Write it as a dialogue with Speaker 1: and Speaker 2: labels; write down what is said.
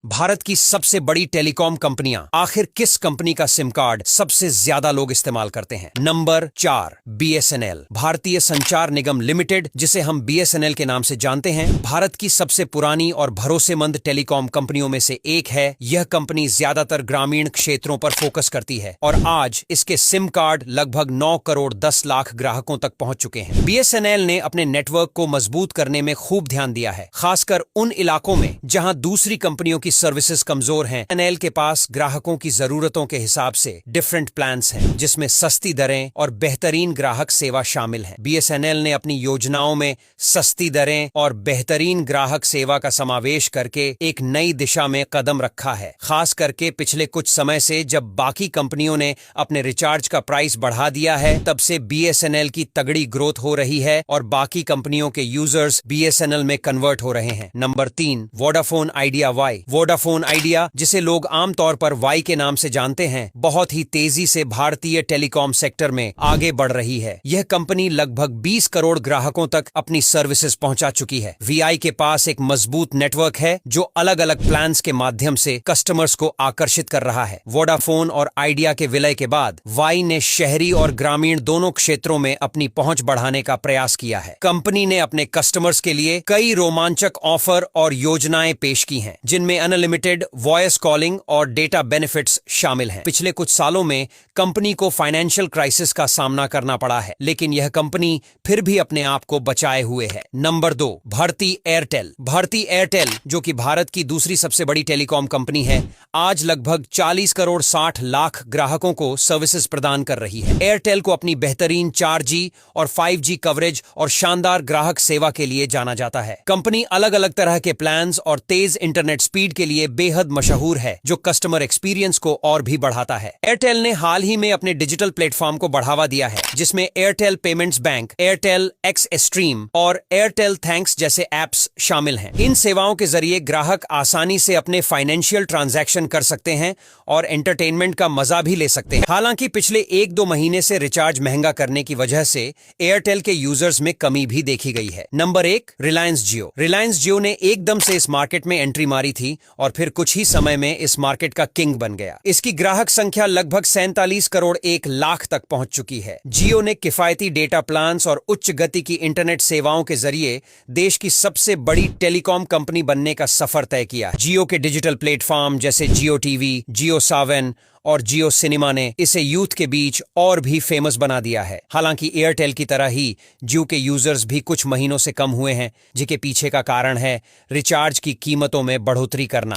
Speaker 1: भारत की सबसे बड़ी टेलीकॉम कंपनियां आखिर किस कंपनी का सिम कार्ड सबसे ज्यादा लोग इस्तेमाल करते हैं? Number 4, BSNL. भारतीय संचार निगम लिमिटेड, जिसे हम बीएसएनएल के नाम से जानते हैं, भारत की सबसे पुरानी और भरोसेमंद टेलीकॉम कंपनियों में से एक है। यह कंपनी ज्यादातर ग्रामीण क्षेत्रों पर फोकस करती है और आज इसके सिम कार्ड लगभग 9 करोड़ 10 लाख ग्राहकों तक पहुंच चुके हैं। बीएसएनएल ने अपने नेटवर्क को मजबूत करने में खूब ध्यान दिया है, खासकर उन इलाकों में जहां दूसरी कंपनियों की सर्विसेज कमजोर हैं। बीएसएनएल के पास ग्राहकों की जरूरतों के हिसाब से डिफरेंट प्लान्स हैं, जिसमें सस्ती दरें और बेहतरीन ग्राहक सेवा शामिल है। बीएसएनएल ने अपनी योजनाओं में सस्ती दरें और बेहतरीन ग्राहक सेवा का समावेश करके एक नई दिशा में कदम रखा है। खास करके पिछले कुछ समय से जब बाकी कंपनियों ने अपने रिचार्ज का प्राइस बढ़ा दिया है, तब से बीएसएनएल की तगड़ी ग्रोथ हो रही है और बाकी कंपनियों के यूजर्स बीएसएनएल में कन्वर्ट हो रहे हैं। Number 3, Vodafone idea why. Vodafone idea, जिसे लोग आमतौर पर वाई के नाम से जानते हैं, बहुत ही तेजी से भारतीय टेलीकॉम सेक्टर में आगे बढ़ रही है। यह कंपनी लगभग 20 करोड़ ग्राहकों तक अपनी सर्विसेज पहुंचा चुकी है। वीआई के पास एक मजबूत नेटवर्क है जो अलग अलग प्लान्स के माध्यम से कस्टमर्स को आकर्षित कर रहा है। वोडाफोन और आइडिया के विलय के बाद वाई ने शहरी और ग्रामीण दोनों क्षेत्रों में अपनी पहुंच बढ़ाने का प्रयास किया है। कंपनी ने अपने कस्टमर्स के लिए कई रोमांचक ऑफर और योजनाएं पेश की हैं, जिनमें अनलिमिटेड वॉइस कॉलिंग और डेटा बेनिफिट्स शामिल हैं। पिछले कुछ सालों में कंपनी को फाइनेंशियल क्राइसिस का सामना करना पड़ा है, लेकिन यह कंपनी फिर भी अपने आप को बचाए हुए है। नंबर 2, भारती एयरटेल। भारती एयरटेल, जो कि भारत की दूसरी सबसे बड़ी टेलीकॉम कंपनी है, आज लगभग 40 करोड़ 60 लाख ग्राहकों को सर्विसेज प्रदान कर रही है। एयरटेल को अपनी बेहतरीन 4G और 5G कवरेज और शानदार ग्राहक सेवा के लिए जाना जाता है। कंपनी अलग अलग तरह के प्लान्स और तेज इंटरनेट स्पीड के लिए बेहद मशहूर है, जो कस्टमर एक्सपीरियंस को और भी बढ़ाता है। एयरटेल ने हाल ही में अपने डिजिटल प्लेटफॉर्म को बढ़ावा दिया है, जिसमें Airtel payments bank, Airtel x stream और एयरटेल थैंक्स जैसे एप्स शामिल हैं। इन सेवाओं के जरिए ग्राहक आसानी से अपने फाइनेंशियल ट्रांजैक्शन कर सकते हैं और एंटरटेनमेंट का मजा भी ले सकते हैं। हालांकि पिछले 1-2 महीने से रिचार्ज महंगा करने की वजह से एयरटेल के यूजर्स में कमी भी देखी गई है। नंबर 1, रिलायंस जियो। रिलायंस जियो ने एकदम से इस मार्केट में एंट्री मारी थी और फिर कुछ ही समय में इस मार्केट का किंग बन गया। इसकी ग्राहक संख्या लगभग 47 करोड़ 1 लाख तक पहुंच चुकी है। जियो ने किफायती डेटा प्लान्स और उच्च गति की इंटरनेट सेवाओं के जरिए देश की सबसे बड़ी टेलीकॉम कंपनी बनने का सफर तय किया। जियो के डिजिटल प्लेटफॉर्म जैसे जियो टीवी, जियो सावन और जियो सिनेमा ने इसे यूथ के बीच और भी फेमस बना दिया है। हालांकि एयरटेल की तरह ही जियो के यूजर्स भी कुछ महीनों से कम हुए हैं, जिसके पीछे का कारण है रिचार्ज की कीमतों में बढ़ोतरी करना।